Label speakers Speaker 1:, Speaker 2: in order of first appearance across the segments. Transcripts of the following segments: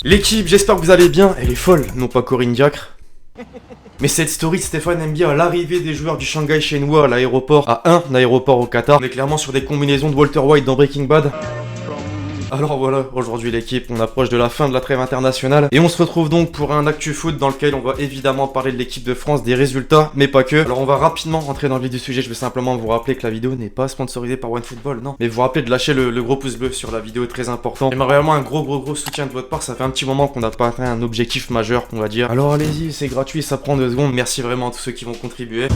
Speaker 1: L'équipe, j'espère que vous allez bien. Elle est folle, non pas Corinne Diacre. Mais cette story de Stéphane aime bien l'arrivée des joueurs du Shanghai Shenhua à l'aéroport, à un aéroport au Qatar. On est clairement sur des combinaisons de Walter White dans Breaking Bad. Alors voilà, aujourd'hui l'équipe, on approche de la fin de la trêve internationale et on se retrouve donc pour un Actu Foot dans lequel on va évidemment parler de l'équipe de France, des résultats, mais pas que. Alors on va rapidement rentrer dans le vif du sujet, je vais simplement vous rappeler que la vidéo n'est pas sponsorisée par OneFootball, non. Mais vous rappeler de lâcher le gros pouce bleu sur la vidéo, très important. J'aimerais vraiment un gros soutien de votre part, ça fait un petit moment qu'on n'a pas atteint un objectif majeur, on va dire. Alors allez-y, c'est gratuit, ça prend 2 secondes, merci vraiment à tous ceux qui vont contribuer.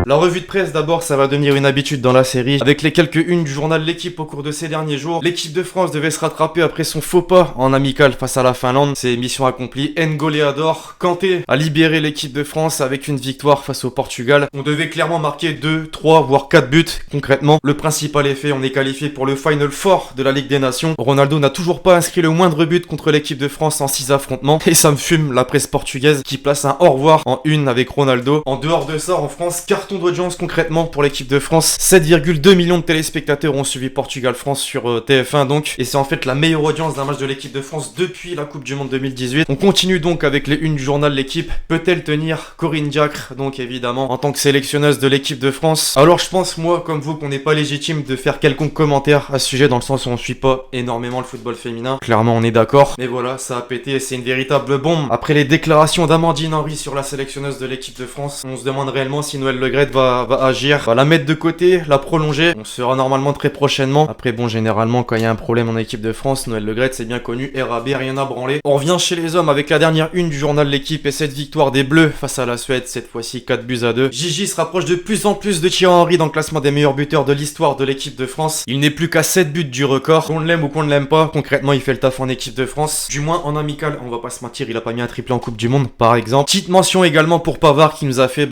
Speaker 1: La revue de presse d'abord, ça va devenir une habitude dans la série. Avec les quelques unes du journal L'équipe au cours de ces derniers jours, l'équipe de France devait se rattraper après son faux pas en amical face à la Finlande. C'est mission accomplie. N'Goléador, Kanté a libéré l'équipe de France avec une victoire face au Portugal. On devait clairement marquer 2, 3, voire 4 buts concrètement. Le principal est fait, on est qualifié pour le Final Four de la Ligue des Nations. Ronaldo n'a toujours pas inscrit le moindre but contre l'équipe de France en 6 affrontements. Et ça me fume la presse portugaise qui place un au revoir en une avec Ronaldo. En dehors de ça, en France, carton d'audience concrètement pour l'équipe de France. 7,2 millions de téléspectateurs ont suivi Portugal-France sur TF1 donc. Et c'est en fait la meilleure audience d'un match de l'équipe de France depuis la Coupe du Monde 2018. On continue donc avec les unes du journal L'équipe. Peut-elle tenir Corinne Diacre, donc évidemment, en tant que sélectionneuse de l'équipe de France? Alors je pense moi, comme vous, qu'on n'est pas légitime de faire quelconque commentaire à ce sujet dans le sens où on suit pas énormément le football féminin. Clairement on est d'accord. Mais voilà, ça a pété et c'est une véritable bombe. Après les déclarations d'Amandine Henry sur la sélectionneuse de l'équipe de France, on se demande réellement si Noël Le Graët va agir, va la mettre de côté, la prolonger. On sera normalement très prochainement. Après bon, généralement quand il y a un problème en équipe de France, Noël Le Graët c'est bien connu, RAB, rien à branler. On revient chez les hommes avec la dernière une du journal L'équipe et cette victoire des Bleus face à la Suède, cette fois-ci 4-2. Gigi se rapproche de plus en plus de Thierry Henry dans le classement des meilleurs buteurs de l'histoire de l'équipe de France. Il n'est plus qu'à 7 buts du record. Qu'on l'aime ou qu'on ne l'aime pas, concrètement il fait le taf en équipe de France. Du moins en amical, on va pas se mentir, il a pas mis un triplé en Coupe du Monde par exemple. Petite mention également pour Pavard qui nous a fait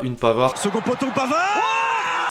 Speaker 1: une Pavard.
Speaker 2: Second poteau Pavard.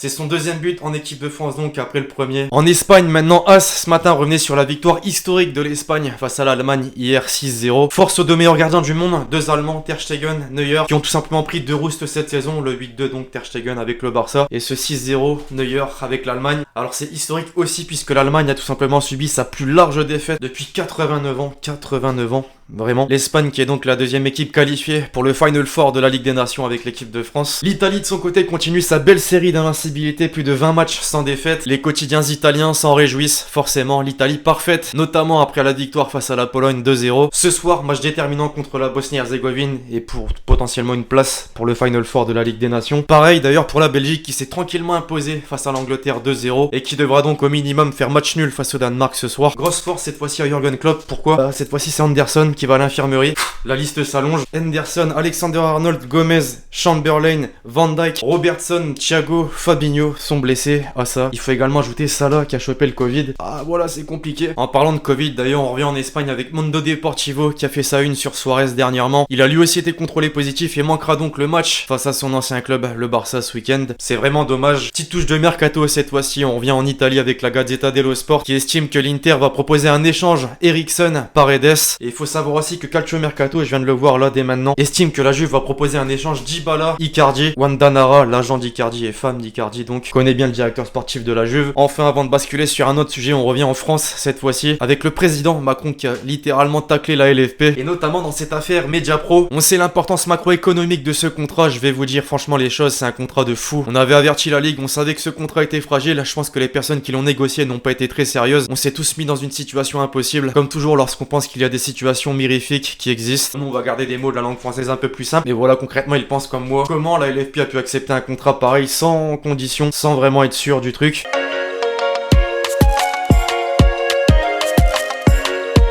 Speaker 1: C'est son deuxième but en équipe de France donc après le premier. En Espagne maintenant, As ce matin revenait sur la victoire historique de l'Espagne face à l'Allemagne hier 6-0. Force aux 2 meilleurs gardiens du monde, 2 Allemands, Ter Stegen, Neuer, qui ont tout simplement pris 2 roustes cette saison, le 8-2 donc Ter Stegen avec le Barça et ce 6-0 Neuer avec l'Allemagne. Alors c'est historique aussi puisque l'Allemagne a tout simplement subi sa plus large défaite depuis 89 ans. Vraiment. L'Espagne qui est donc la deuxième équipe qualifiée pour le Final Four de la Ligue des Nations avec l'équipe de France. L'Italie de son côté continue sa belle série d'invincibilité, plus de 20 matchs sans défaite. Les quotidiens italiens s'en réjouissent forcément. L'Italie parfaite, notamment après la victoire face à la Pologne 2-0. Ce soir, match déterminant contre la Bosnie-Herzégovine et pour potentiellement une place pour le Final Four de la Ligue des Nations. Pareil d'ailleurs pour la Belgique qui s'est tranquillement imposée face à l'Angleterre 2-0 et qui devra donc au minimum faire match nul face au Danemark ce soir. Grosse force cette fois-ci à Jürgen Klopp. Pourquoi? Cette fois-ci c'est Anderson qui va à l'infirmerie. La liste s'allonge. Henderson, Alexander-Arnold, Gomez, Chamberlain, Van Dijk, Robertson, Thiago, Fabinho sont blessés à ça. Il faut également ajouter Salah qui a chopé le Covid. Ah voilà, c'est compliqué. En parlant de Covid, d'ailleurs, on revient en Espagne avec Mundo Deportivo qui a fait sa une sur Suarez dernièrement. Il a lui aussi été contrôlé positif et manquera donc le match face à son ancien club, le Barça, ce week-end. C'est vraiment dommage. Petite touche de mercato cette fois-ci. On revient en Italie avec la Gazzetta dello Sport qui estime que l'Inter va proposer un échange Eriksen-Paredes. Et il faut savoir aussi que Calcio Mercato, je viens de le voir là dès maintenant, estime que la Juve va proposer un échange Dybala-Icardi. Wanda Nara, l'agent d'Icardi et femme d'Icardi donc, connaît bien le directeur sportif de la Juve. Enfin, avant de basculer sur un autre sujet, on revient en France cette fois-ci avec le président Macron qui a littéralement taclé la LFP. Et notamment dans cette affaire Mediapro. On sait l'importance macroéconomique de ce contrat, je vais vous dire franchement les choses, c'est un contrat de fou. On avait averti la Ligue, on savait que ce contrat était fragile. Je pense que les personnes qui l'ont négocié n'ont pas été très sérieuses. On s'est tous mis dans une situation impossible. Comme toujours lorsqu'on pense qu'il y a des situations mirifiques qui existent. Nous, on va garder des mots de la langue française un peu plus simples. Et voilà, concrètement, ils pensent comme moi. Comment la LFP a pu accepter un contrat pareil sans condition, sans vraiment être sûr du truc?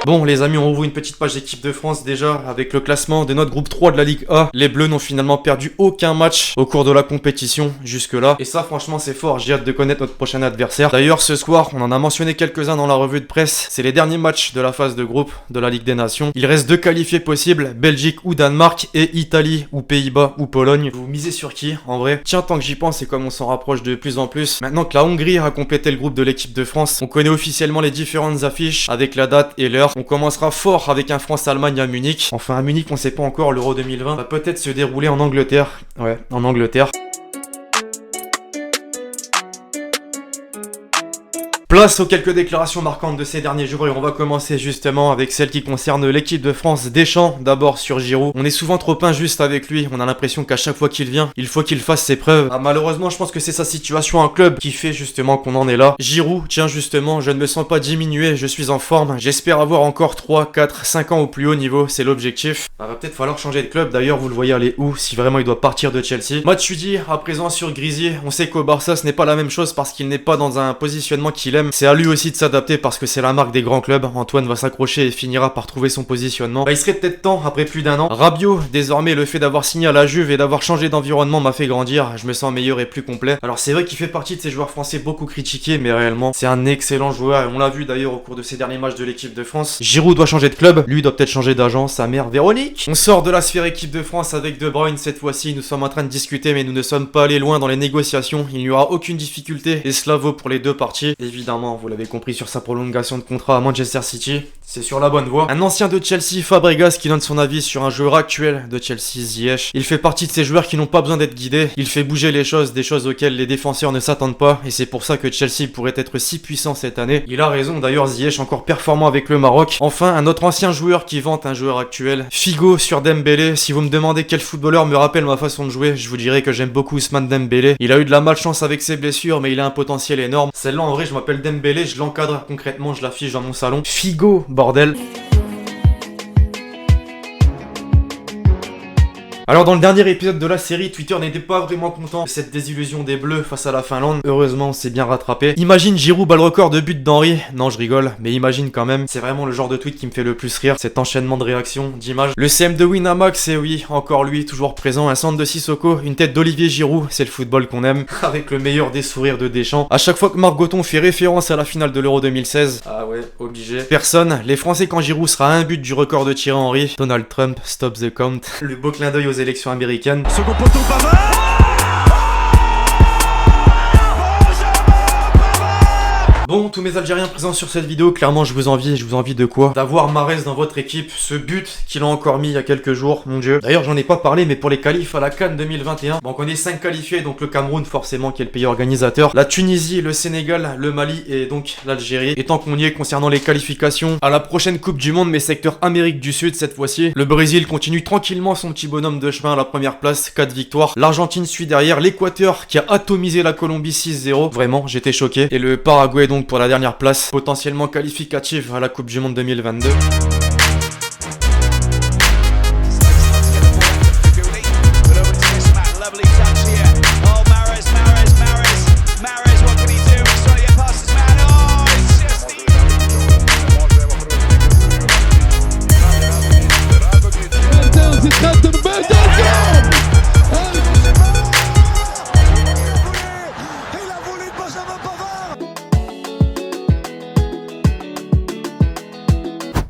Speaker 1: Bon les amis, on ouvre une petite page équipe de France déjà avec le classement de notre groupe 3 de la Ligue A. Les Bleus n'ont finalement perdu aucun match au cours de la compétition jusque là. Et ça franchement c'est fort, j'ai hâte de connaître notre prochain adversaire. D'ailleurs ce soir, on en a mentionné quelques-uns dans la revue de presse. C'est les derniers matchs de la phase de groupe de la Ligue des Nations. Il reste 2 qualifiés possibles, Belgique ou Danemark et Italie ou Pays-Bas ou Pologne. Vous misez sur qui en vrai? Tiens, tant que j'y pense et comme on s'en rapproche de plus en plus, maintenant que la Hongrie a complété le groupe de l'équipe de France, on connaît officiellement les différentes affiches avec la date et l'heure. On commencera fort avec un France-Allemagne à Munich. Enfin à Munich on sait pas encore, l'Euro 2020 va peut-être se dérouler en Angleterre. Ouais, en Angleterre. Place aux quelques déclarations marquantes de ces derniers jours et on va commencer justement avec celle qui concerne l'équipe de France. Deschamps, d'abord sur Giroud. On est souvent trop injuste avec lui, on a l'impression qu'à chaque fois qu'il vient, il faut qu'il fasse ses preuves. Ah, malheureusement, je pense que c'est sa situation en club qui fait justement qu'on en est là. Giroud, tiens justement, je ne me sens pas diminué, je suis en forme. J'espère avoir encore 3, 4, 5 ans au plus haut niveau, c'est l'objectif. Va peut-être falloir changer de club, d'ailleurs vous le voyez aller où si vraiment il doit partir de Chelsea. Matuidi, à présent sur Grisier, on sait qu'au Barça ce n'est pas la même chose parce qu'il n'est pas dans un positionnement qu'il aime. C'est à lui aussi de s'adapter parce que c'est la marque des grands clubs. Antoine va s'accrocher et finira par trouver son positionnement. Bah, il serait peut-être temps après plus d'un an. Rabiot, désormais le fait d'avoir signé à la Juve et d'avoir changé d'environnement m'a fait grandir. Je me sens meilleur et plus complet. Alors c'est vrai qu'il fait partie de ces joueurs français beaucoup critiqués, mais réellement c'est un excellent joueur et on l'a vu d'ailleurs au cours de ces derniers matchs de l'équipe de France. Giroud doit changer de club, lui doit peut-être changer d'agent, sa mère Véronique. On sort de la sphère équipe de France avec De Bruyne cette fois-ci. Nous sommes en train de discuter mais nous ne sommes pas allés loin dans les négociations. Il n'y aura aucune difficulté et cela vaut pour les deux parties. Évidemment, vous l'avez compris sur sa prolongation de contrat à Manchester City, c'est sur la bonne voie. Un ancien de Chelsea, Fabregas, qui donne son avis sur un joueur actuel de Chelsea, Ziyech. Il fait partie de ces joueurs qui n'ont pas besoin d'être guidés. Il fait bouger les choses, des choses auxquelles les défenseurs ne s'attendent pas, et c'est pour ça que Chelsea pourrait être si puissant cette année. Il a raison, d'ailleurs Ziyech encore performant avec le Maroc. Enfin, un autre ancien joueur qui vante un joueur actuel. Figo sur Dembélé. Si vous me demandez quel footballeur me rappelle ma façon de jouer, je vous dirais que j'aime beaucoup Ousmane Dembélé. Il a eu de la malchance avec ses blessures, mais il a un potentiel énorme. Celle-là, en vrai, je m'appelle Dembélé, je l'encadre concrètement, je l'affiche dans mon salon. Figo, bordel. Alors dans le dernier épisode de la série, Twitter n'était pas vraiment content de cette désillusion des Bleus face à la Finlande. Heureusement, c'est bien rattrapé. Imagine Giroud bat le record de buts d'Henry. Non, je rigole, mais imagine quand même. C'est vraiment le genre de tweet qui me fait le plus rire, cet enchaînement de réactions, d'images. Le CM de Winamax, et oui, encore lui, toujours présent. Un centre de Sissoko, une tête d'Olivier Giroud, c'est le football qu'on aime. Avec le meilleur des sourires de Deschamps. À chaque fois que Marc Goton fait référence à la finale de l'Euro 2016. Ah ouais, obligé. Personne, les Français quand Giroud sera à un but du record de Thierry Henry. Donald Trump, stop the count. Le beau clin d'œil aux élections américaines.
Speaker 2: Second poteau Pavard.
Speaker 1: Bon, tous mes Algériens présents sur cette vidéo, clairement je vous envie de quoi? D'avoir Mahrez dans votre équipe, ce but qu'il a encore mis il y a quelques jours, mon dieu. D'ailleurs j'en ai pas parlé, mais pour les qualifs à la CAN 2021, bon, on connaît 5 qualifiés, donc le Cameroun forcément qui est le pays organisateur, la Tunisie, le Sénégal, le Mali et donc l'Algérie. Et tant qu'on y est concernant les qualifications à la prochaine Coupe du Monde, mais secteur Amérique du Sud cette fois-ci, le Brésil continue tranquillement son petit bonhomme de chemin à la première place, 4 victoires. L'Argentine suit derrière, l'Équateur qui a atomisé la Colombie 6-0, vraiment j'étais choqué. Et le Paraguay donc pour la dernière place, potentiellement qualificative à la Coupe du Monde 2022.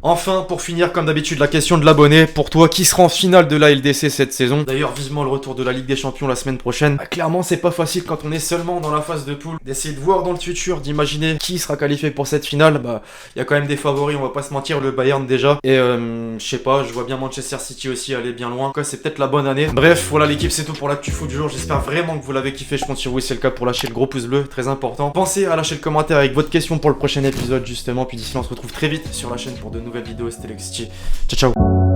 Speaker 1: Enfin, pour finir, comme d'habitude, la question de l'abonné. Pour toi, qui sera en finale de la LDC cette saison? D'ailleurs, vivement le retour de la Ligue des Champions la semaine prochaine. Bah, clairement, c'est pas facile quand on est seulement dans la phase de poule d'essayer de voir dans le futur, d'imaginer qui sera qualifié pour cette finale. Bah, il y a quand même des favoris, on va pas se mentir, le Bayern déjà. Et je sais pas, je vois bien Manchester City aussi aller bien loin. Quoi, c'est peut-être la bonne année. Bref, voilà l'équipe, c'est tout pour l'actu foot du jour. J'espère vraiment que vous l'avez kiffé. Je compte sur vous, c'est le cas, pour lâcher le gros pouce bleu, très important. Pensez à lâcher le commentaire avec votre question pour le prochain épisode justement. Puis d'ici là, on se retrouve très vite sur la chaîne pour de nouvelles vidéos. C'était Lexity. Ciao ciao.